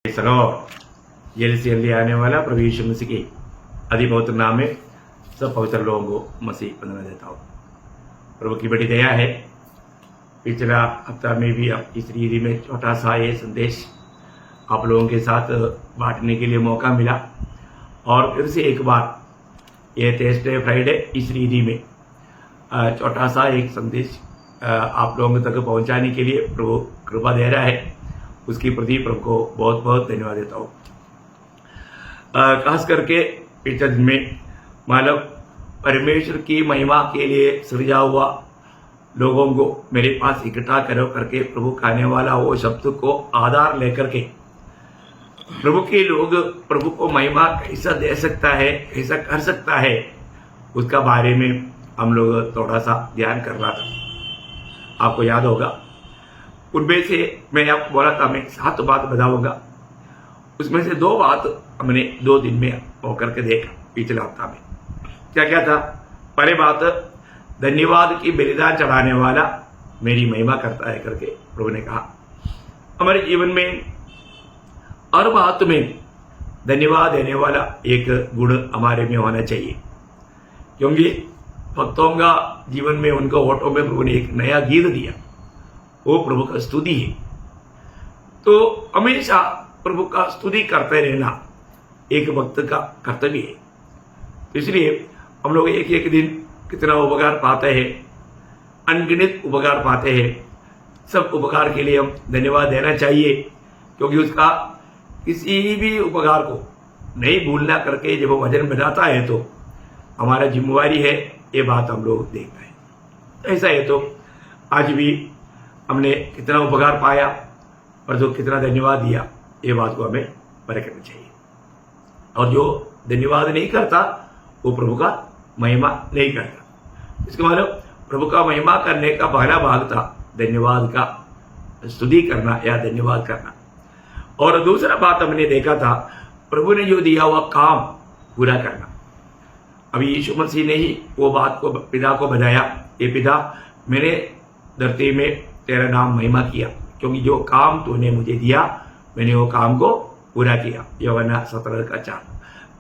सनोर jail आने वाला प्रभु यीशु मसीह के अति पवित्र नाम में सब पवित्र लोगों को मसीह बंधना देता हूँ। प्रभु की बड़ी दया है। पिछला हफ्ता में भी अब इस रीति में छोटा सा ये संदेश आप लोगों के साथ बांटने के लिए मौका मिला और फिर से एक बार ये थर्सडे फ्राइडे इस रीति में छोटा सा एक संदेश आप लोगों तक पहुंचाने के लिए प्रभु कृपा दे रहा है। उसके प्रति प्रभु को बहुत बहुत धन्यवाद देता हूँ। खास करके पिछले दिन में मानव परमेश्वर की महिमा के लिए सृजा हुआ लोगों को मेरे पास इकट्ठा करो करके प्रभु कहने वाला वो शब्द को आधार लेकर के प्रभु के लोग प्रभु को महिमा कैसा दे सकता है, कैसा कर सकता है, उसका बारे में हम लोग थोड़ा सा ध्यान कर रहा था। आपको याद होगा उनमें से मैं आपको बोला था मैं 7 बात बताऊंगा। उसमें से 2 बात हमने 2 दिन में होकर के देखा पिछले हफ्ता में। क्या क्या था? पहले बात धन्यवाद की बलिदान चढ़ाने वाला मेरी महिमा करता है करके प्रभु ने कहा। हमारे जीवन में हर बात में धन्यवाद देने वाला एक गुण हमारे में होना चाहिए, क्योंकि भक्तों का जीवन में उनका ओटों में प्रभु ने एक नया गीत दिया, वो प्रभु का स्तुति है। तो हमेशा प्रभु का स्तुति करते रहना एक भक्त का कर्तव्य है। तो इसलिए हम लोग एक एक दिन कितना उपकार पाते हैं, अनगिनत उपकार पाते हैं। सब उपकार के लिए हम धन्यवाद देना चाहिए, क्योंकि उसका किसी भी उपकार को नहीं भूलना करके जब वो वजन बनाता है तो हमारा जिम्मेवारी है। ये बात हम लोग देखते हैं। ऐसा है तो आज भी हमने कितना उपकार पाया और जो कितना धन्यवाद दिया, ये बात को हमें परखना चाहिए। और जो धन्यवाद नहीं करता वो प्रभु का महिमा नहीं करता। इसका मतलब प्रभु का महिमा करने का पहला भाग था धन्यवाद का स्तुति करना या धन्यवाद करना। और दूसरा बात हमने देखा था प्रभु ने जो दिया हुआ काम पूरा करना। अभी यीशु मसीह ने ही वो बात को पिता को बताया, ये पिता मैंने धरती में तेरा नाम महिमा किया, क्योंकि जो काम तूने मुझे दिया मैंने वो काम को पूरा किया। यूहन्ना 17:4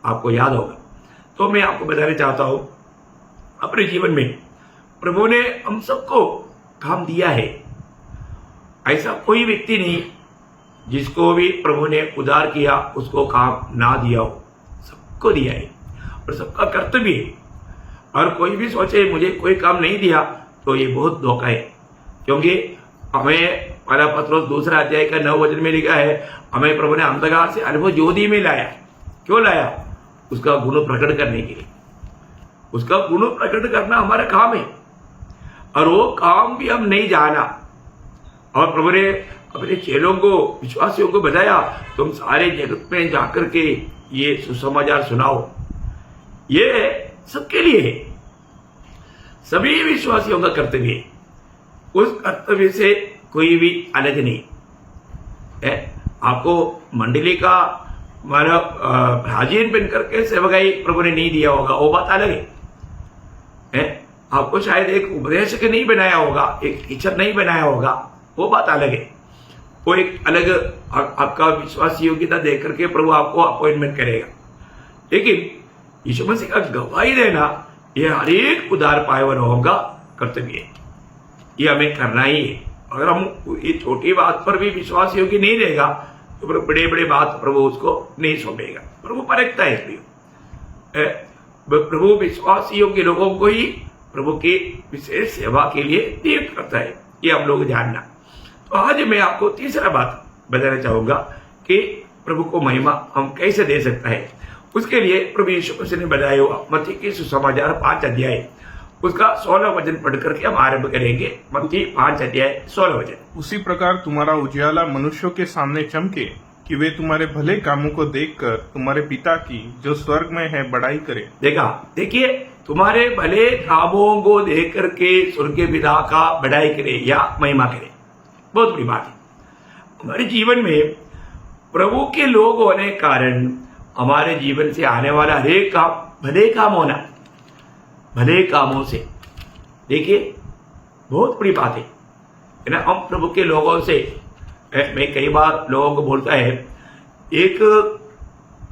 आपको याद होगा। तो मैं आपको बताना चाहता हूँ, अपने जीवन में प्रभु ने हम सबको काम दिया है। ऐसा कोई व्यक्ति नहीं जिसको भी प्रभु ने उद्धार किया उसको काम ना दिया हो, सबको दिया है और सबका कर्तव्य है। और कोई भी सोचे मुझे कोई काम नहीं दिया तो ये बहुत धोखा है, क्योंकि हमें पहला पत्रोस 2 अध्याय का 9 वचन में लिखा है, हमें प्रभु ने अंधकार से अनुभव ज्योति में लाया। क्यों लाया? उसका गुण प्रकट करने के लिए। उसका गुण प्रकट करना हमारा काम है और वो काम भी हम नहीं जाना। और प्रभु ने अपने चेलों को, विश्वासियों को बताया, तुम सारे जगत में जाकर के ये सुसमाचार सुनाओ। ये सबके लिए है, सभी विश्वासियों का कर्तव्य है। उस कर्तव्य से कोई भी अलग नहीं है। आपको मंडली का हाजिर बन करके सेवकाई प्रभु ने नहीं दिया होगा, वो बात अलग है। आपको शायद एक उपदेशक नहीं बनाया होगा, एक टीचर नहीं बनाया होगा, वो बात अलग है। वो एक अलग आपका विश्वासी योग्यता देख करके प्रभु आपको अपॉइंटमेंट करेगा। लेकिन यीशु मसीह का गवाही देना यह हर एक उद्धार पाए हुए लोगों का कर्तव्य है। ये हमें करना ही है। अगर हम ये छोटी बात पर भी विश्वास योग्य नहीं रहेगा तो बड़े बड़े बात प्रभु उसको नहीं सौंपेगा। प्रभु परखता है इसलिए प्रभु विश्वास योग्य लोगों को ही प्रभु की विशेष सेवा के लिए नियुक्त करता है। ये हम लोग जानना। तो आज मैं आपको तीसरा बात बताना चाहूंगा कि प्रभु को महिमा हम कैसे दे सकता है। उसके लिए प्रभु यीशु मसीह ने बताया हुआ मत्ती की सुसमाचार 5 अध्याय उसका 16 वचन पढ़ करके हम आरंभ करेंगे। मत्ती 5 अध्याय 16 वचन। उसी प्रकार तुम्हारा उजियाला मनुष्यों के सामने चमके कि वे तुम्हारे भले कामों को देखकर तुम्हारे पिता की जो स्वर्ग में है बड़ाई करे। देखिए तुम्हारे भले कामों को देख करके स्वर्ग के पिता का बड़ाई करे या महिमा करे। बहुत बड़ी बात है। हमारे जीवन में प्रभु के लोग होने कारण हमारे जीवन से आने वाला हरेक काम भले काम होना, भले कामों से। देखिए बहुत बड़ी बात है ना। हम प्रभु के लोगों से मैं कई बार लोगों को बोलता है एक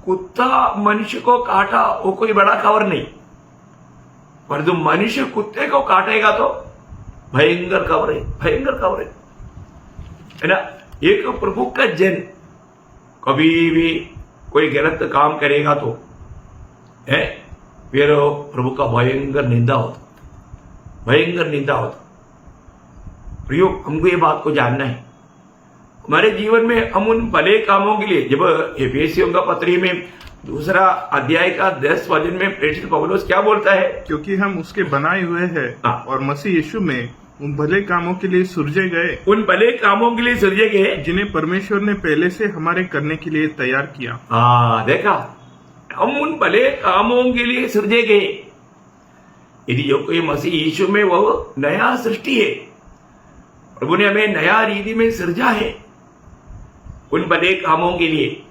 कुत्ता मनुष्य को काटा वो कोई बड़ा खबर नहीं, परंतु मनुष्य कुत्ते को काटेगा तो भयंकर खबर है, भयंकर खबर है ना। एक प्रभु का जन कभी भी कोई गलत काम करेगा तो है फिर प्रभु का भयंकर निंदा होता, भयंकर निंदा होता। प्रियो, हमको ये बात को जानना है। हमारे जीवन में हम उन भले कामों के लिए, जब एफेसियों का पत्री में 2 अध्याय का 10 वचन में प्रेषित पौलुस क्या बोलता है? क्योंकि हम उसके बनाए हुए हैं हाँ। और मसीह यीशु में उन भले कामों के लिए सृजे गए, उन भले कामों के लिए सृजे गए जिन्हें परमेश्वर ने पहले से हमारे करने के लिए तैयार किया। हाँ, देखा, हम उन भले कामों के लिए सृजे गए। यदि जो कोई मसीह यीशु में वो नया सृष्टि है, प्रभु ने हमें नया रीति में सृजा है उन भले कामों के लिए।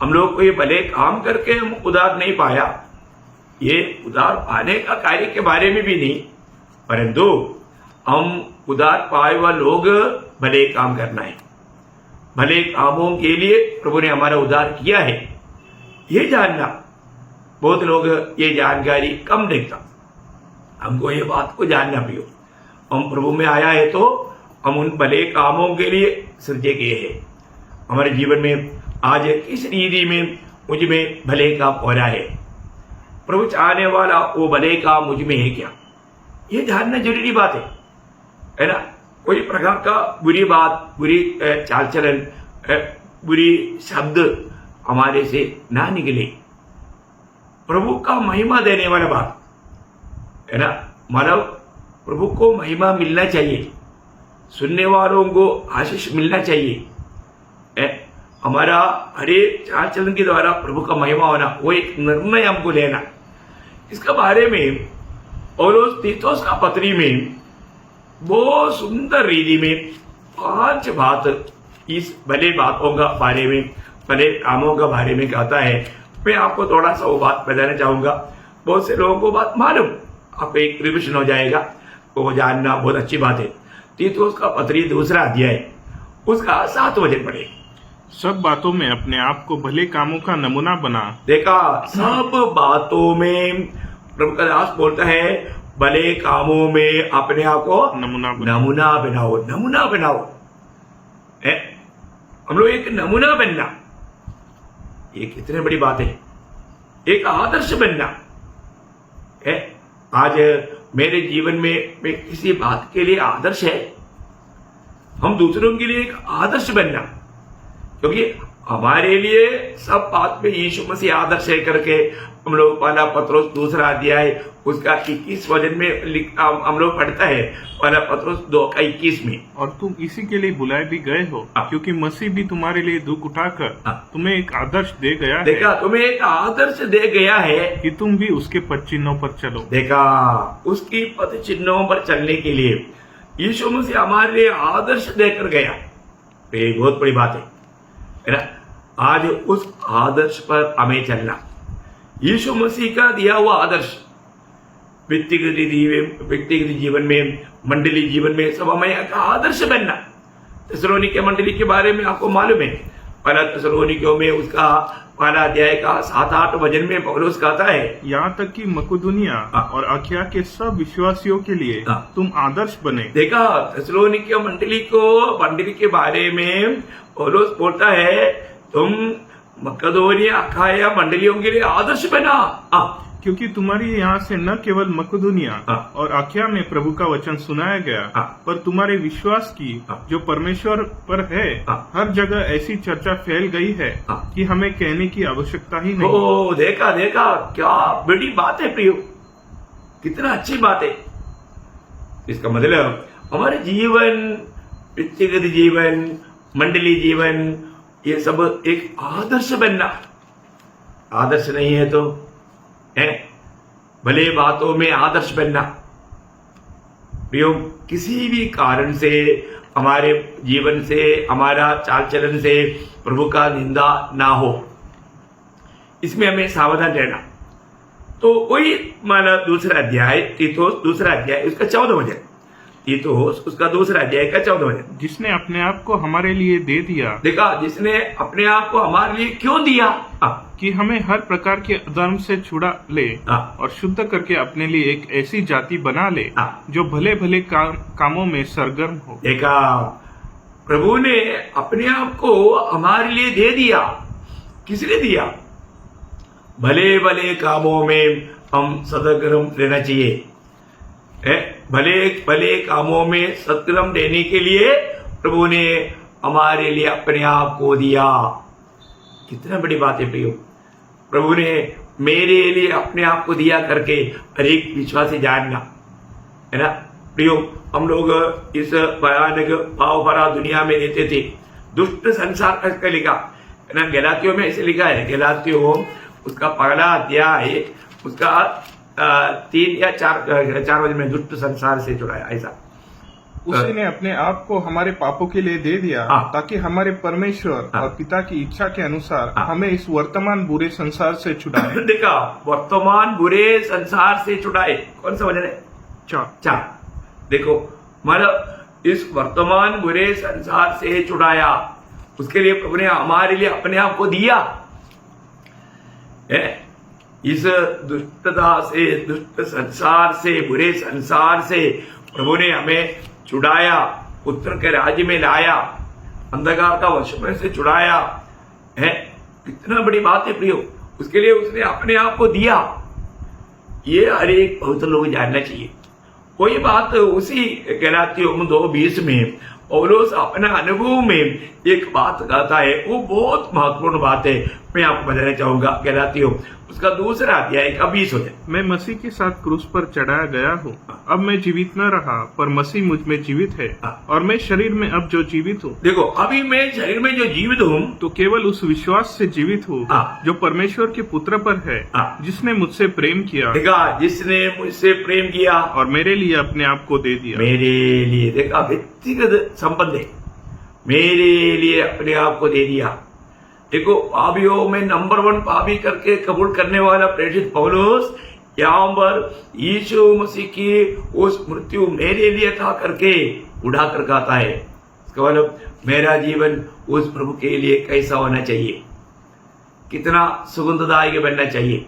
हम लोग को ये भले काम करके हम उद्धार नहीं पाया, ये उद्धार पाने का कार्य के बारे में भी नहीं, परंतु हम उद्धार पाए हुआ लोग भले काम करना है। भले कामों के लिए प्रभु ने हमारा उद्धार किया है, ये जानना बहुत लोग ये जानकारी कम देखता। हमको ये बात को जानना प्रियो, हम प्रभु में आया है तो हम उन भले कामों के लिए सृजे गए हैं। हमारे जीवन में आज किस रीति में मुझ में भले काम हो रहा है, प्रभु चाहने वाला वो भले काम मुझ में है क्या, ये जानना जरूरी बात है ना। कोई प्रकार का बुरी बात, बुरी चाल चलन, बुरी शब्द हमारे से ना निकले, प्रभु का महिमा देने वाला बात है ना। मानव प्रभु को महिमा मिलना चाहिए, सुनने वालों को आशीष मिलना चाहिए। हमारा हरे चाल चलन के द्वारा प्रभु का महिमा होना, वो एक निर्णय हमको लेना। इसके बारे में पौलुस तीतुस का पत्री में बहुत सुंदर रीति में 5 बात इस भले बातों का बारे में, भले कामों का बारे में कहता है। मैं आपको थोड़ा सा वो बात बताना चाहूंगा। बहुत से लोगों को बात मालूम, आप एक रिविजन हो जाएगा, वो जानना बहुत अच्छी बात है। तीतुस का पत्री 2 अध्याय उसका 7 वचन पढ़े। सब बातों में अपने आप को भले कामों का नमूना बना। देखा, सब बातों में प्रभु का दास बोलता है भले कामों में अपने आप को नमूना बना। नमूना बनाओ, नमूना बनाओ। हम लोग एक नमूना बनना, ये कितनी बड़ी बात है, एक आदर्श बनना है। आज मेरे जीवन में मैं किसी बात के लिए आदर्श है, हम दूसरों के लिए एक आदर्श बनना, क्योंकि हमारे लिए सब बात में यीशु मसीह आदर्श है करके हम लोग पहला पत्रोस 2 अध्याय उसका 21 वचन में हम लोग पढ़ता है, पहला पत्रोस 2:21 में। और तुम इसी के लिए बुलाए भी गए हो, क्योंकि मसीह भी तुम्हारे लिए दुख उठाकर तुम्हें एक आदर्श दे गया है। देखा, तुम्हें एक आदर्श दे गया है कि तुम भी उसके पद चिन्हों पर चलो। देखा, उसकी पद चिन्हों पर चलने के लिए यीशु मसीह हमारे लिए आदर्श देकर गया। ये बहुत बड़ी बात है ना। आज उस आदर्श पर हमें चलना, यीशु मसीह का दिया हुआ आदर्श व्यक्तिगत जीवन में, मंडली जीवन में, सब हमें एक आदर्श बनना। थिस्सलुनीके मंडली के बारे में आपको मालूम है, पहला थिस्सलुनीकियों में उसका पहला अध्याय का 7-8 वचन में पौलुस कहता है, यहाँ तक कि मकुदुनिया और अखिया के सब विश्वासियों के लिए तुम आदर्श बने। देखा, थिस्सलुनीके मंडली के बारे में पौलुस बोलता है तुम मकदोनिया अखाया मंडलियों के लिए आदर्श बना। क्योंकि तुम्हारी यहाँ से न केवल मकुदुनिया और अखिया में प्रभु का वचन सुनाया गया, पर तुम्हारे विश्वास की जो परमेश्वर पर है हर जगह ऐसी चर्चा फैल गई है कि हमें कहने की आवश्यकता ही नहीं। ओ, देखा देखा, क्या बड़ी बात है प्रियो, कितना अच्छी बात है। इसका मतलब हमारे जीवन, व्यक्तिगत जीवन, मंडली जीवन, ये सब एक आदर्श बनना। आदर्श नहीं है तो भले बातों में आदर्श बनना। प्रियो, किसी भी कारण से हमारे जीवन से, हमारा चाल चलन से प्रभु का निंदा ना हो, इसमें हमें सावधान रहना। तो वही माना 2 अध्याय तीतुस 2 अध्याय उसका 14 वचन, तीतुस उसका दूसरा अध्याय का 14 वचन। जिसने अपने आप को हमारे लिए दे दिया देखा, जिसने अपने आप को हमारे लिए क्यों दिया? कि हमें हर प्रकार के अधर्म से छुड़ा ले हाँ। और शुद्ध करके अपने लिए एक ऐसी जाति बना ले हाँ। जो भले भले कामों में सरगर्म हो। देखा, प्रभु ने अपने आप को हमारे लिए दे दिया। किसने दिया? भले भले कामों में हम सदग्रम लेना चाहिए। भले भले कामों में सदग्रम देने के लिए प्रभु ने हमारे लिए अपने आप को दिया। कितना बड़ी बात है प्रियो। प्रभु ने मेरे लिए अपने आप को दिया करके हर एक विश्वासी जानना है ना प्रियो। हम लोग इस भयानक पाव भरा दुनिया में रहते थे। दुष्ट संसार का लिखा है ना, गलातियों में ऐसे लिखा है। गलातियों उसका पहला अध्याय उसका 3 या 4 वचन में दुष्ट संसार से छुड़ाया। ऐसा उसी ने अपने आप को हमारे पापों के लिए दे दिया ताकि हमारे परमेश्वर और पिता की इच्छा के अनुसार हमें इस वर्तमान बुरे संसार से छुड़ाए। देखा, वर्तमान बुरे संसार से छुड़ाए। कौन सा वचन है? 4। देखो, मतलब इस वर्तमान बुरे संसार से छुड़ाया। उसके लिए प्रभु ने हमारे लिए अपने आप को दिया। इस दुष्टता से, दुष्ट संसार से, बुरे संसार से प्रभु ने हमें छुड़ाया, पुत्र के राज्य में लाया, अंधकार का वश में से छुड़ाया है। कितना बड़ी बात है प्रियो। उसके लिए उसने अपने आप को दिया। ये हर एक बहुत लोग जानना चाहिए। कोई बात उसी गलातियों 2:20 में पौलुस अपना अनुभव में एक बात कहता है, वो बहुत महत्वपूर्ण बात है। मैं आपको बताना चाहूंगा। गलातियों उसका दूसरा अध्याय का 20 वचन। मैं मसीह के साथ क्रूस पर चढ़ाया गया हूँ। अब मैं जीवित न रहा, पर मसीह मुझ में जीवित है और मैं शरीर में अब जो जीवित हूँ। देखो, अभी मैं शरीर में जो जीवित हूँ तो केवल उस विश्वास से जीवित हूँ जो परमेश्वर के पुत्र पर है, जिसने मुझसे प्रेम किया। देखा, जिसने मुझसे प्रेम किया और मेरे लिए अपने आप को दे दिया। मेरे लिए, देखा, व्यक्तिगत संबंध है। मेरे लिए अपने आप को दे दिया। देखो, पापियों में नंबर 1 पापी करके कबूल करने वाला प्रेरित पौलुस यहाँ पर यीशु मसीह की उस मृत्यु मेरे लिए था करके उड़ा कर कहता है। इसका मतलब मेरा जीवन उस प्रभु के लिए कैसा होना चाहिए, कितना सुगंधदायक बनना चाहिए।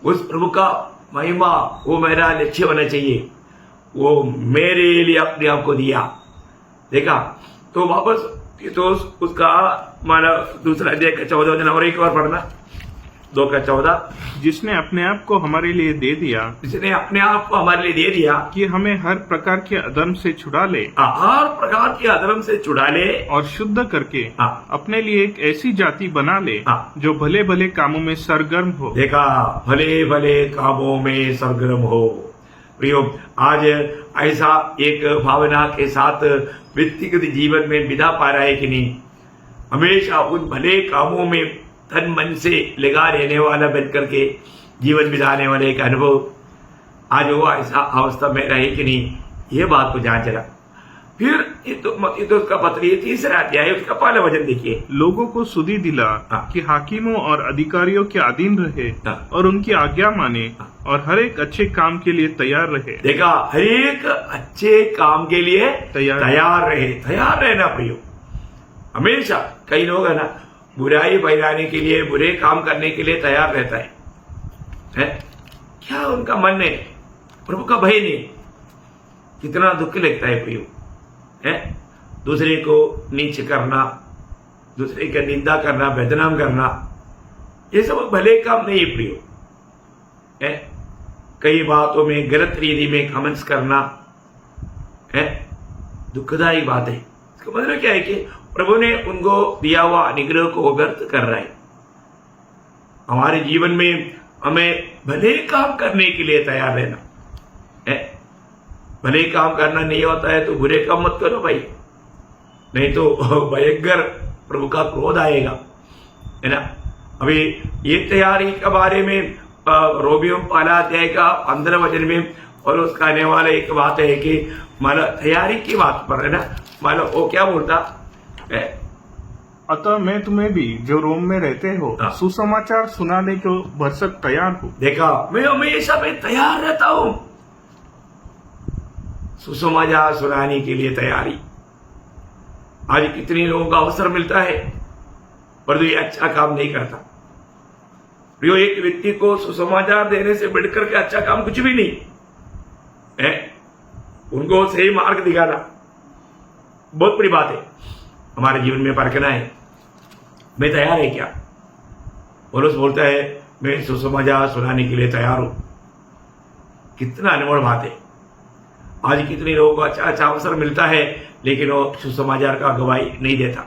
उस प्रभु का महिमा वो मेरा लक्ष्य होना चाहिए। वो मेरे लिए अपने आप को दिया। देखा, तो वापस तो उसका माना दूसरा अध्याय का 14 वचन और एक बार पढ़ना, 2 का 14। जिसने अपने आप को हमारे लिए दे दिया, जिसने अपने आप को हमारे लिए दे दिया कि हमें हर प्रकार के अधर्म से छुड़ा ले, हर प्रकार के अधर्म से छुड़ा ले और शुद्ध करके अपने लिए एक ऐसी जाति बना ले जो भले भले कामों में सरगर्म हो। देखा, भले भले कामों में सरगर्म हो। प्रियो, आज ऐसा एक भावना के साथ व्यक्तिगत जीवन में बिता पा रहा है कि नहीं? हमेशा उन भले कामों में तन मन से लगा रहने वाला बन करके जीवन बिताने वाले एक अनुभव आज वो ऐसा अवस्था में रहे कि नहीं, ये बात को जांच रहा। फिर ये तो उसका पत्र 3 अध्याय उसका पहला वचन देखिए। लोगों को सुधि दिला कि हाकिमों और अधिकारियों के अधीन रहे और उनकी आज्ञा माने और हर एक अच्छे काम के लिए तैयार रहे। देखा, हर एक अच्छे काम के लिए तैयार रहे। तैयार रहना प्रियो। हमेशा कई लोग है ना, बुराई फैलाने के लिए, बुरे काम करने के लिए तैयार रहता है। क्या उनका मन है? प्रभु का भय नहीं। कितना दुख लगता है प्रियो। दूसरे को नीच करना, दूसरे की निंदा करना, बदनाम करना, ये सब भले काम नहीं है प्रियो। कई बातों में गलत रीति में कमेंट्स करना दुखदायी बात है। इसका मतलब क्या है कि प्रभु ने उनको दिया हुआ अनुग्रह को व्यर्थ कर रहा है। हमारे जीवन में हमें भले काम करने के लिए तैयार रहना है। भले काम करना नहीं होता है तो बुरे काम मत करो भाई, नहीं तो भयंकर प्रभु का क्रोध आएगा, है ना। अभी ये तैयारी के बारे में रोमियो पहला अध्याय का 15 वचन में और उसका आने वाला एक बात है कि मानो तैयारी की बात पर, है ना, मानो वो क्या बोलता है, अतः मैं तुम्हें भी जो रोम में रहते हो सुसमाचार सुनाने को भरसक तैयार हूँ। देखा, मैं हमेशा में तैयार रहता हूँ सुसमाचार सुनाने के लिए तैयारी। आज कितने लोगों को अवसर मिलता है पर ये अच्छा काम नहीं करता। जो एक व्यक्ति को सुसमाचार देने से बढ़कर के अच्छा काम कुछ भी नहीं है। उनको सही मार्ग दिखाना बहुत बड़ी बात है। हमारे जीवन में परखना है, मैं तैयार है क्या। पौलुस बोलता है मैं सुसमाचार सुनाने के लिए तैयार हूं। कितना अनमोल बात है। आज कितने लोगों को अच्छा अच्छा अवसर मिलता है लेकिन वो सुसमाचार का गवाही नहीं देता।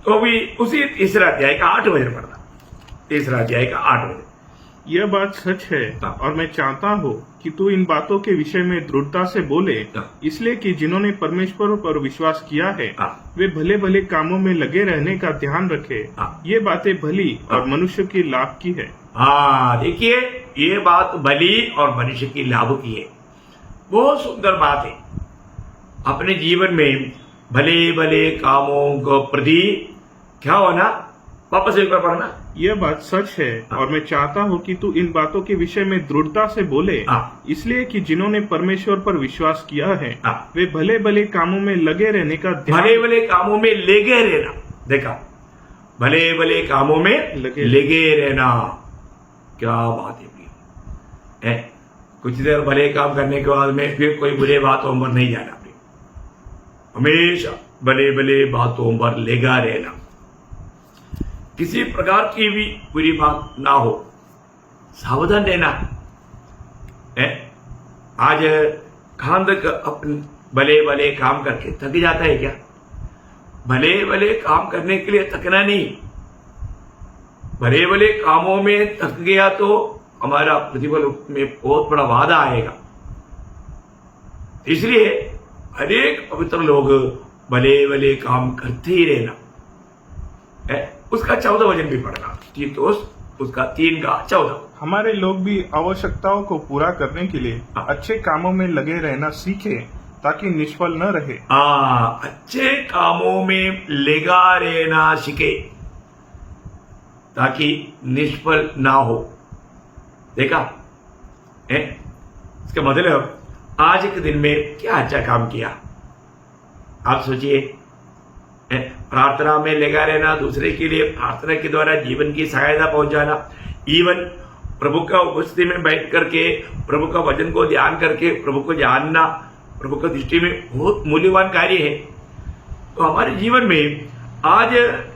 तो अभी उसी तीसरा अध्याय का 8 बजे पढ़ना। तीसरा अध्याय का 8 बजे। यह बात सच है और मैं चाहता हूँ कि तू इन बातों के विषय में दृढ़ता से बोले, इसलिए कि जिन्होंने परमेश्वर पर विश्वास किया है वे भले भले कामों में लगे रहने का ध्यान रखे। ये बातें भली और मनुष्य की लाभ की है। हाँ, देखिए ये बात भली और मनुष्य की लाभ की है। बहुत सुंदर बात है। अपने जीवन में भले भले कामों को प्रति क्या होना, वापस एक बार पढ़ना। यह बात सच है और मैं चाहता हूँ कि तू इन बातों के विषय में दृढ़ता से बोले, इसलिए कि जिन्होंने परमेश्वर पर विश्वास किया है वे भले भले कामों में लगे रहने का ध्यान। भले भले कामों में लगे रहना, देखा, भले भले कामों में लगे रहना, क्या बात है। कुछ देर भले काम करने के बाद में फिर कोई बुरे बातों पर नहीं जाना। हमेशा भले भले बातों पर लगा रहना, किसी प्रकार की भी बुरी बात ना हो, सावधान रहना है। आज खान तक अपने भले भले काम करके थक जाता है क्या। भले भले काम करने के लिए थकना नहीं, भले भले कामों में थक गया तो हमारा प्रतिफल में बहुत बड़ा वादा आएगा। इसलिए अनेक पवित्र लोग भले भले काम करते ही रहना है। उसका 14 वचन भी पढ़ना, तीतुस उसका 3 का 14। हमारे लोग भी आवश्यकताओं को पूरा करने के लिए अच्छे कामों में लगे रहना सीखे ताकि निष्फल न रहे। अच्छे कामों में लगा रहना सीखे ताकि निष्फल ना हो। देखा है, इसका मतलब आज के दिन में क्या अच्छा काम किया। आप सोचिए, प्रार्थना में लगा रहना, दूसरे के लिए प्रार्थना के द्वारा जीवन की सहायता पहुंचाना, इवन प्रभु का उपस्थिति में बैठ करके प्रभु का वचन को ध्यान करके प्रभु को जानना प्रभु की दृष्टि में बहुत मूल्यवान कार्य है। तो हमारे जीवन में आज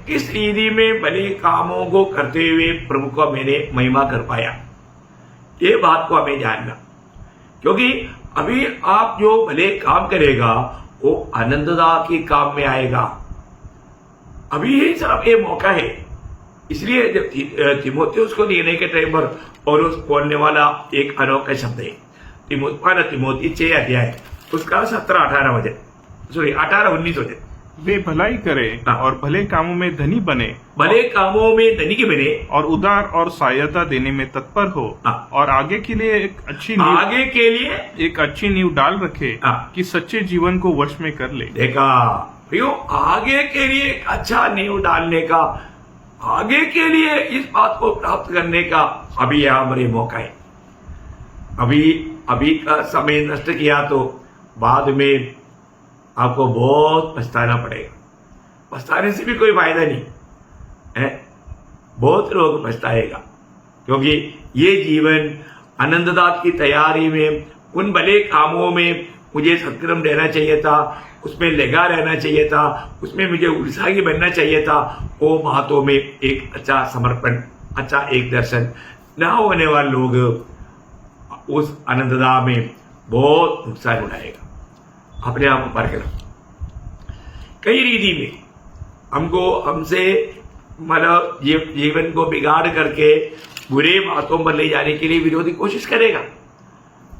किस रीति में भले कामों को करते हुए प्रभु को मैंने महिमा कर पाया, ये बात को हमें जानना। क्योंकि अभी आप जो भले काम करेगा वो आनंददा के काम में आएगा। अभी ही सिर्फ ये मौका है। इसलिए जब तिमोथियुस को देने के टाइम पर पौलुस बोलने वाला एक अनोखा शब्द है। तिमोथी 6 अध्याय उसका 17-18 वचन, सॉरी 18-19 वचन। वे भलाई करे और भले कामों में धनी बने, भले कामों में धनी के बने और उदार और सहायता देने में तत्पर हो और आगे के लिए एक अच्छी नींव डाल रखे कि सच्चे जीवन को वश में कर ले। देखा प्रियो, आगे के लिए एक अच्छा नींव डालने का, आगे के लिए इस बात को प्राप्त करने का अभी यहाँ हमारे मौका है। अभी का समय नष्ट किया तो बाद में आपको बहुत पछताना पड़ेगा। पछताने से भी कोई फायदा नहीं है। बहुत लोग पछताएगा क्योंकि ये जीवन आनंददात की तैयारी में, उन भले कामों में मुझे सत्कर्म रहना चाहिए था, उसमें लगा रहना चाहिए था, उसमें मुझे उत्साही बनना चाहिए था। वो बातों में एक अच्छा समर्पण, अच्छा एक दर्शन न होने वाले लोग उस आनंददा में बहुत नुकसान उठाएगा। अपने आप को परखना। कई रीति में हमसे मतलब जीवन को बिगाड़ करके बुरे बातों पर ले जाने के लिए विरोधी कोशिश करेगा,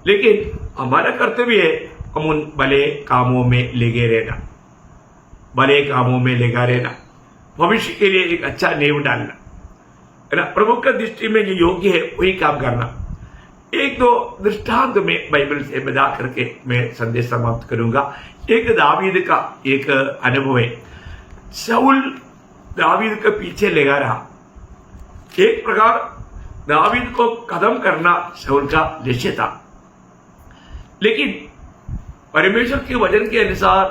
लेकिन हमारा कर्तव्य है हम उन भले कामों में लगे रहना, भले कामों में लगा रहना, भविष्य के लिए एक अच्छा नींव डालना है ना। प्रभु का दृष्टि में जो योग्य है वही काम करना। एक दो दृष्टांत में बाइबल से बता करके मैं संदेश समाप्त करूंगा। एक दावीद का एक अनुभव है। शाऊल दावीद के पीछे लगा रहा। एक प्रकार दावीद को खत्म करना शाऊल का लक्ष्य था, लेकिन परमेश्वर के वचन के अनुसार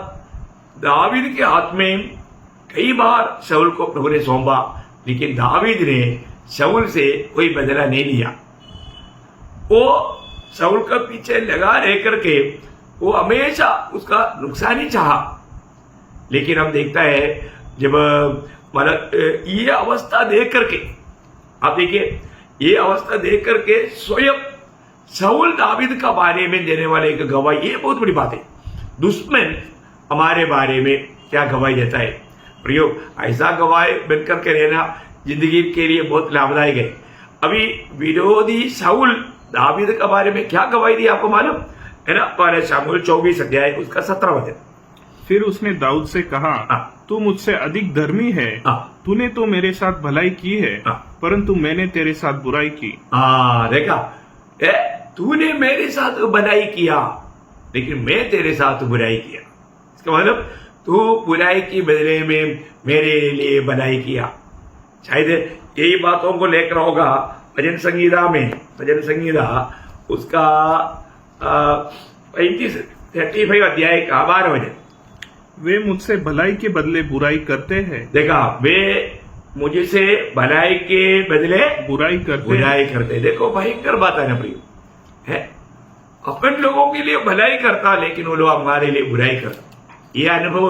दावीद के हाथ में कई बार शाऊल को प्रभु ने सौंपा, लेकिन दावीद ने शाऊल से कोई बदला नहीं लिया। वो शाऊल का पीछे लगा रह करके वो हमेशा उसका नुकसान ही चाहा। लेकिन हम देखता है जब मतलब ये अवस्था देख करके, आप देखिए ये अवस्था देख करके स्वयं शाऊल दावीद का बारे में देने वाले एक गवाही, ये बहुत बड़ी बात है। दुश्मन हमारे बारे में क्या गवाही देता है प्रियो, ऐसा गवाही बनकर के रहना जिंदगी के लिए बहुत लाभदायक है। अभी विरोधी शाऊल दावीद के बारे में क्या गवाही दी आपको मालूम है ना? पहले शमूएल 24 अध्याय उसका 17 वचन। फिर उसने दाऊद से कहा, तू मुझसे अधिक धर्मी है, तूने तो मेरे साथ भलाई की है, परंतु मैंने तेरे साथ बुराई की। देखा, तूने मेरे साथ भलाई किया लेकिन मैं तेरे साथ बुराई किया। इसका मतलब तू बुराई की बदले में मेरे लिए भलाई किया। शायद यही बातों को लेकर होगा भजन संगीता में, भजन संगीता उसका 35 अध्याय का 12 वचन। वे मुझसे भलाई के बदले बुराई करते हैं। देखा, वे मुझसे भलाई के बदले बुराई करते। देखो भयंकर बात है ना प्रियो, है अपन लोगों के लिए भलाई करता लेकिन वो लोग हमारे लिए बुराई करता। ये अनुभव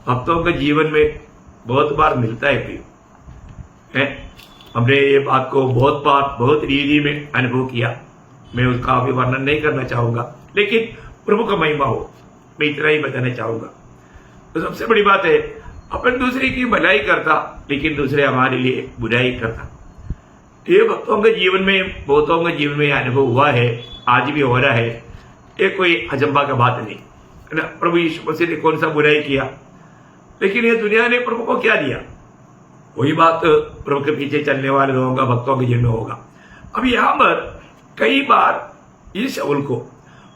भक्तों के जीवन में बहुत बार मिलता है प्रियो, है। हमने ये बात को बहुत बार बहुत रीति में अनुभव किया। मैं उसका अभी वर्णन नहीं करना चाहूंगा, लेकिन प्रभु का महिमा हो मैं इतना ही बताना चाहूंगा। तो सबसे बड़ी बात है अपन दूसरे की भलाई करता लेकिन दूसरे हमारे लिए बुराई करता। ये भक्तों के जीवन में, बहुतों के जीवन में अनुभव हुआ है, आज भी हो रहा है। ये कोई अजंबा का बात नहीं है ना। प्रभु यीशु मसीह ने कौन सा बुराई किया, लेकिन ये दुनिया ने प्रभु को क्या दिया, वही बात प्रभु के पीछे चलने वाले लोगों का, भक्तों के जीवन में होगा। अब यहां पर कई बार इस शाऊल को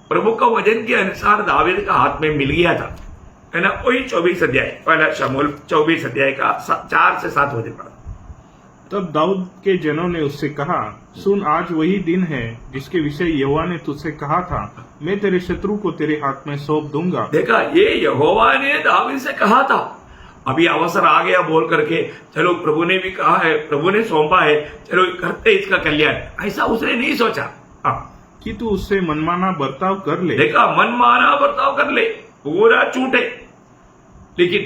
प्रभु का वचन के अनुसार दावीद का हाथ में मिल गया था, है ना। वही 24 अध्याय, पहला शमूएल 24 अध्याय का 4 से 7 वचन पढ़ा। तब दाऊद के जनों ने उससे कहा, सुन, आज वही दिन है जिसके विषय यहोवा ने तुझसे कहा था, मैं तेरे शत्रु को तेरे हाथ में सौंप दूंगा। देखा, ये यहोवा ने दावीद से कहा था। अभी अवसर आ गया बोल करके, चलो प्रभु ने भी कहा है, प्रभु ने सौंपा है, चलो करते इसका कल्याण। ऐसा उसने नहीं सोचा कि तू उससे मनमाना बर्ताव कर ले। देखा, मनमाना बर्ताव कर ले, पूरा छूटे। लेकिन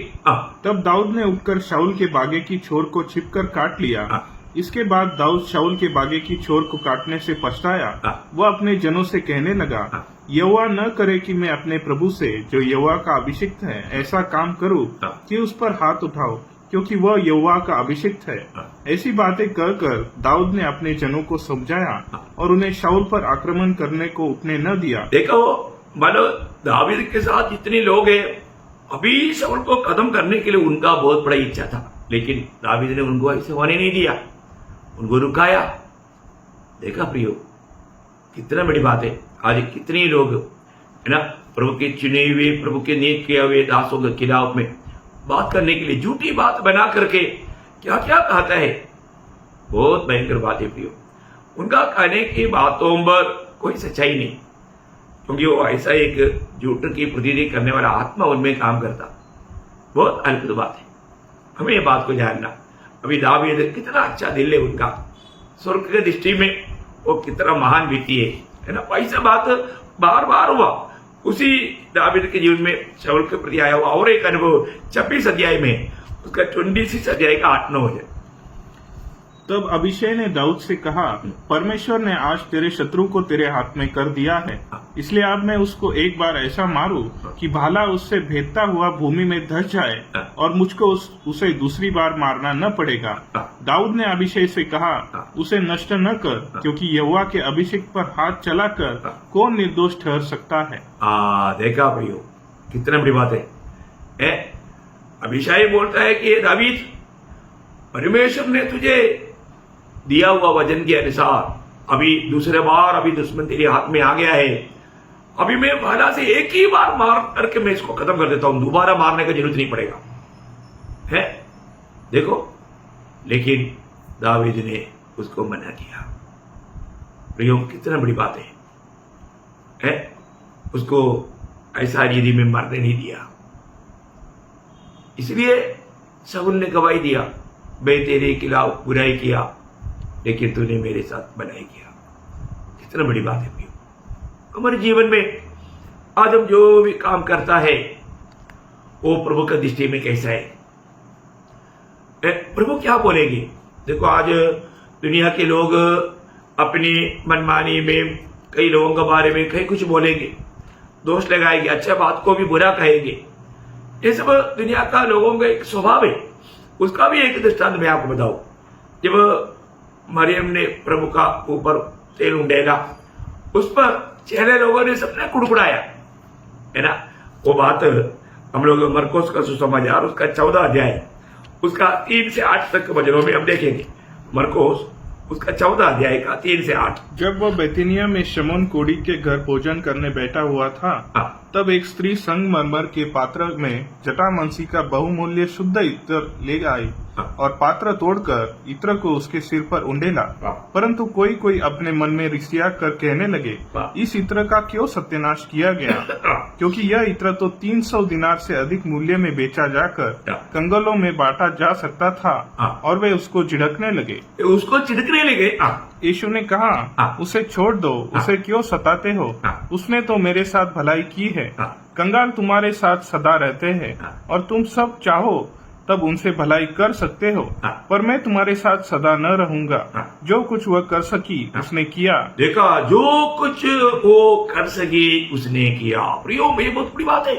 तब दाऊद ने उठकर शाऊल के बागे की छोर को छिपकर काट लिया। इसके बाद दाऊद शाऊल के बागे की छोर को काटने से पछताया। वह अपने जनों से कहने लगा, यहोवा न करे कि मैं अपने प्रभु से, जो यहोवा का अभिषिक्त है, ऐसा काम करूं कि उस पर हाथ उठाओ, क्योंकि वह यहोवा का अभिषिक्त है। ऐसी बातें कर दाऊद ने अपने जनों को समझाया और उन्हें शाऊल पर आक्रमण करने को उठने न दिया। देखो, मानो दावीद के साथ जितने लोग हैं, अभी शाऊल को खत्म करने के लिए उनका बहुत बड़ा इच्छा था, लेकिन दावीद ने उनको ऐसे होने नहीं दिया, उनको रुकाया। देखा प्रियो, कितना बड़ी बात है। आज कितने लोग, है ना, प्रभु के चुने हुए, प्रभु के नियुक्त किए हुए दासों के खिलाफ में बात करने के लिए झूठी बात बना करके क्या क्या कहता है। बहुत भयंकर बात है प्रियो। उनका कहने की बातों पर कोई सच्चाई नहीं, क्योंकि वो ऐसा एक झूठ की प्रतीति करने वाला आत्मा उनमें काम करता। बहुत अद्भुत बात है, हमें ये बात को जानना। अभी दावीद कितना अच्छा दिल है उनका, स्वर्ग की दृष्टि में वो कितना महान व्यक्ति है ना। ऐसा बात बार बार हुआ उसी दावीद के जीवन में, शाऊल के प्रति आया हुआ और एक अनुभव 26 अध्याय में, उसका 26 अध्याय का 8-9 है। तब अभिषय ने दाऊद से कहा, परमेश्वर ने आज तेरे शत्रु को तेरे हाथ में कर दिया है, इसलिए अब मैं उसको एक बार ऐसा मारूं कि भाला उससे भेदता हुआ भूमि में धस जाए और मुझको उसे दूसरी बार मारना न पड़ेगा। दाऊद ने अभिषय से कहा, उसे नष्ट न कर, क्योंकि यहोवा के अभिषेक पर हाथ चलाकर कौन निर्दोष ठहर सकता है। देखा भाइयों, कितना बड़ी बात है। अभिषय बोलता है कि दावीद, परमेश्वर ने तुझे दिया हुआ वचन के अनुसार अभी दूसरे बार अभी दुश्मन तेरे हाथ में आ गया है, अभी मैं भाला से एक ही बार मार करके मैं इसको खत्म कर देता हूं, दोबारा मारने की जरूरत नहीं पड़ेगा, है। देखो, लेकिन दावीद ने उसको मना किया। प्रियो, कितना बड़ी बात है। उसको ऐसा रीति में मरने नहीं दिया। इसलिए शऊल ने गवाही दिया, मैं तेरे खिलाफ बुराई किया लेकिन तूने मेरे साथ भलाई किया। कितना बड़ी बात है भाई। हमारे जीवन में आज हम जो भी काम करता है वो प्रभु का दृष्टि में कैसा है? प्रभु क्या बोलेंगे? देखो आज दुनिया के लोग अपनी मनमानी में कई लोगों के बारे में कई कुछ बोलेंगे, दोष लगाएंगे, अच्छा बात को भी बुरा कहेंगे। ये सब दुनिया का लोगों का एक स्वभाव है। उसका भी एक दृष्टांत मैं आपको बताऊं। जब मरियम ने प्रभु का ऊपर तेल उंडेला, उस पर चेहरे लोगों ने सबने कुड़कुड़ाया, है ना। वो बात हम लोग मरकोस का सुसमाचार उसका 14 अध्याय उसका 3 से 8 तक वचनों में हम देखेंगे। मरकोस उसका 14 अध्याय का 3 से 8। जब वह बेतनिया में शमौन कोढ़ी के घर भोजन करने बैठा हुआ था, तब एक स्त्री संगमरमर के पात्र में जटामांसी का बहुमूल्य शुद्ध इत्र ले आई और पात्र तोड़कर इत्र को उसके सिर पर उंडेला। परंतु कोई कोई अपने मन में रिसिया कर कहने लगे, इस इत्र का क्यों सत्यानाश किया गया, क्योंकि यह इत्र तो 300 दिनार से अधिक मूल्य में बेचा जाकर कंगालों में बांटा जा सकता था। और वे उसको झिड़कने लगे। यीशु ने कहा, उसे छोड़ दो, उसे क्यों सताते हो? उसने तो मेरे साथ भलाई की है। कंगाल तुम्हारे साथ सदा रहते हैं और तुम सब चाहो तब उनसे भलाई कर सकते हो, पर मैं तुम्हारे साथ सदा न रहूंगा। जो कुछ वह कर सकी उसने किया। देखा, जो कुछ वो कर सकी उसने किया। प्रियो, ये बहुत बड़ी बात है।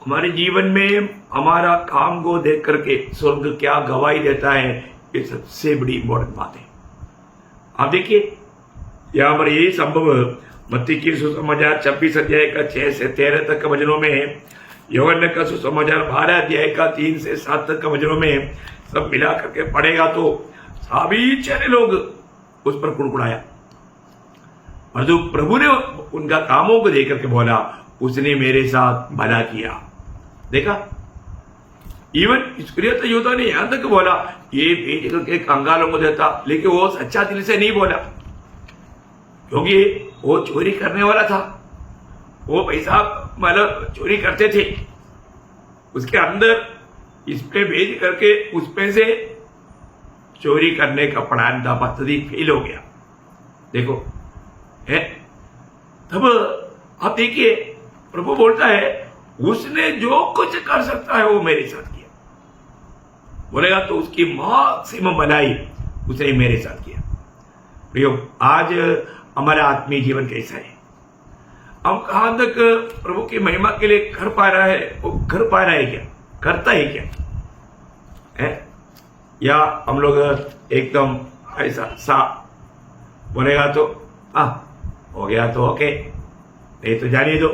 हमारे जीवन में हमारा काम को देख करके स्वर्ग क्या गवाही देता है, ये सबसे बड़ी इम्पोर्टेंट बात है। आप देखिए यहाँ पर यही संभव मत्ती की सुसमाचार 26 अध्याय का 6 से 13 तक के वचनों में, यूहन्ना का सुसमाचार 12 अध्याय का 3 से 7 तक के वचनों में सब मिला करके पढ़ेगा तो सभी चेहरे लोग उस पर कुड़कुड़ाया। और जो प्रभु ने उनका कामों को देख करके बोला, उसने मेरे साथ भला किया। देखा, इवन इस्करियोत यूदा ने यहां तक बोला, ये बेच करके कंगालों को देता, लेकिन वो सच्चा दिल से नहीं बोला, क्योंकि वो चोरी करने वाला था। वो पैसा मतलब चोरी करते थे, उसके अंदर इस पे भेज करके उस पे से चोरी करने का प्लान था, पद्धति फेल हो गया। देखो है, तब आप देखिए प्रभु बोलता है, उसने जो कुछ कर सकता है वो मेरे साथ किया। बोलेगा तो उसकी मैक्सिमम भलाई उसने मेरे साथ किया। प्रियो, आज हमारा आत्मीय जीवन कैसा है? हम कहां तक प्रभु की महिमा के लिए कर पा रहा है? वो कर पा रहा है क्या? करता है क्या है? या हम लोग एकदम ऐसा सा बोलेगा तो हो गया तो ओके, नहीं तो जाने दो।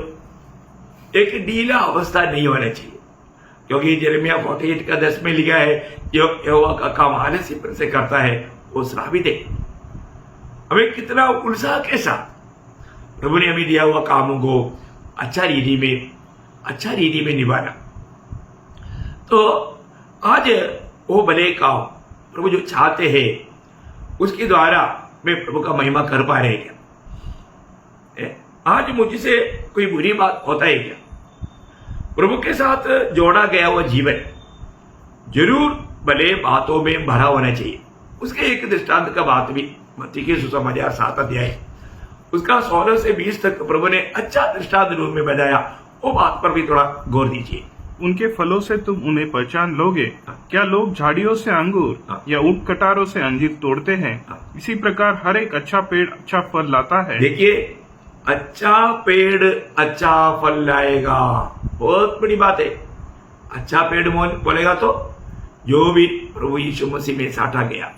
एक ढीला अवस्था नहीं होना चाहिए, क्योंकि यिर्मयाह 48 का 10 में लिखा है, यहोवा का काम आलस्य से करता है वो श्रापित है। हमें कितना उत्साह के साथ प्रभु ने हमें दिया हुआ कामों को अच्छा रीति में निभाना। तो आज वो भले काम प्रभु जो चाहते हैं उसके द्वारा मैं प्रभु का महिमा कर पा रहे क्या? आज मुझसे कोई बुरी बात होता है क्या? प्रभु के साथ जोड़ा गया हुआ जीवन जरूर भले बातों में भरा होना चाहिए। उसके एक दृष्टांत का बात भी मत्ती के सुसमाचार 7 अध्याय उसका 16 से 20 तक प्रभु ने अच्छा दृष्टांत रूप में बताया। वो बात पर भी थोड़ा गौर दीजिए। उनके फलों से तुम उन्हें पहचान लोगे। क्या लोग झाड़ियों से अंगूर या ऊंट कटारों से अंजीर तोड़ते हैं? इसी प्रकार हर एक अच्छा पेड़ अच्छा फल लाता है। देखिए, अच्छा पेड़ अच्छा फल लाएगा, बहुत बड़ी बात है। अच्छा पेड़ बोलेगा तो जो भी प्रभु यीशु मसीह में साटा गया,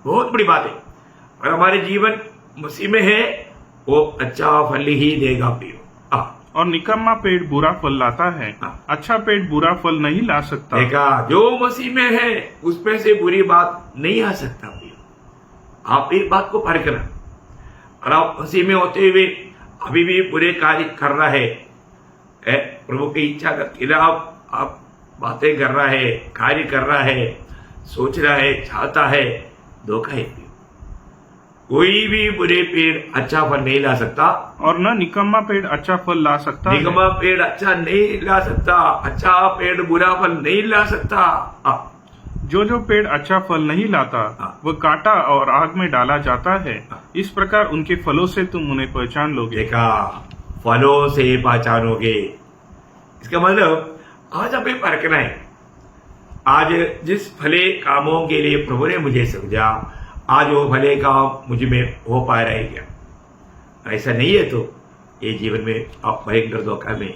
बहुत बड़ी बात है। और हमारे जीवन मसीह में है, वो अच्छा फल ही देगा प्रियो। और निकम्मा पेड़ बुरा फल लाता है, अच्छा पेड़ बुरा फल नहीं ला सकता। देखा, जो मसीह में है उसमें से बुरी बात नहीं आ सकता प्रियो। आप एक बात को परखना, और आप मसीह में होते हुए अभी भी बुरे कार्य कर रहा है, प्रभु की इच्छा के खिलाफ आप बातें कर रहा है, कार्य कर रहा है, सोच रहा है, चाहता है, धोखा है। कोई भी बुरे पेड़ अच्छा फल नहीं ला सकता, और न निकम्मा पेड़ अच्छा फल ला सकता है। निकम्मा पेड़ अच्छा नहीं ला सकता, अच्छा पेड़ बुरा फल नहीं ला सकता। जो पेड़ अच्छा फल नहीं लाता वह काटा और आग में डाला जाता है। इस प्रकार उनके फलों से तुम उन्हें पहचान लोगे। देखा, फलों से पहचानोगे। इसका मतलब आज हमें परखना है। आज जिस भले कामों के लिए प्रभु ने मुझे समझा, आज वो भले काम मुझ में हो पा रहा है क्या? ऐसा नहीं है तो ये जीवन में आप भयंकर धोखा में।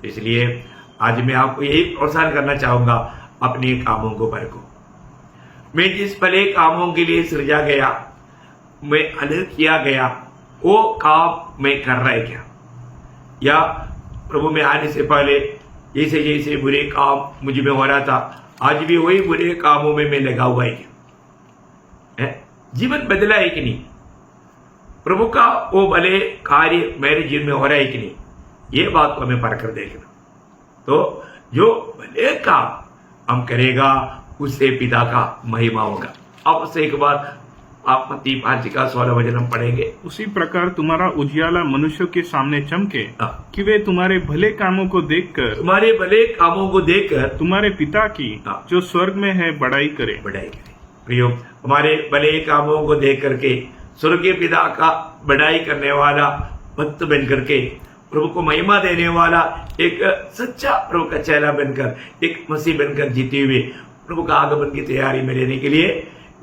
तो इसलिए आज मैं आपको यही प्रोत्साहन करना चाहूंगा, अपने कामों को परखो। मैं जिस भले कामों के लिए सृजा गया, मैं अलग किया गया, वो काम मैं कर रहा है क्या? या प्रभु में आने से पहले जैसे जैसे बुरे काम मुझ में हो रहा था, आज भी वही बुरे कामों में मैं लगा हुआ है क्या? जीवन बदला है कि नहीं? प्रभु का वो भले कार्य मेरे जीवन में हो रहा है कि नहीं? ये बात को हमें परख कर देखना। तो जो भले काम हम करेगा उससे पिता का महिमा होगा। अब से एक बार आप मत्ती 5 का 16 वचन हम पढ़ेंगे। उसी प्रकार तुम्हारा उजियाला मनुष्यों के सामने चमके कि वे तुम्हारे भले कामों को देखकर, तुम्हारे भले कामों को देखकर तुम्हारे पिता की जो स्वर्ग में है बड़ाई करे। प्रियो, हमारे भले कामों को देख करके स्वर्गीय पिता का बड़ाई करने वाला भक्त बन करके, प्रभु को महिमा देने वाला एक सच्चा प्रभु का चेला बनकर, एक मसीह बनकर जीते हुए प्रभु का आगमन की तैयारी में लेने के लिए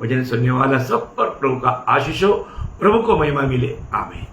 वचन सुनने वाला सब पर प्रभु का आशीष हो, प्रभु को महिमा मिले। आमीन।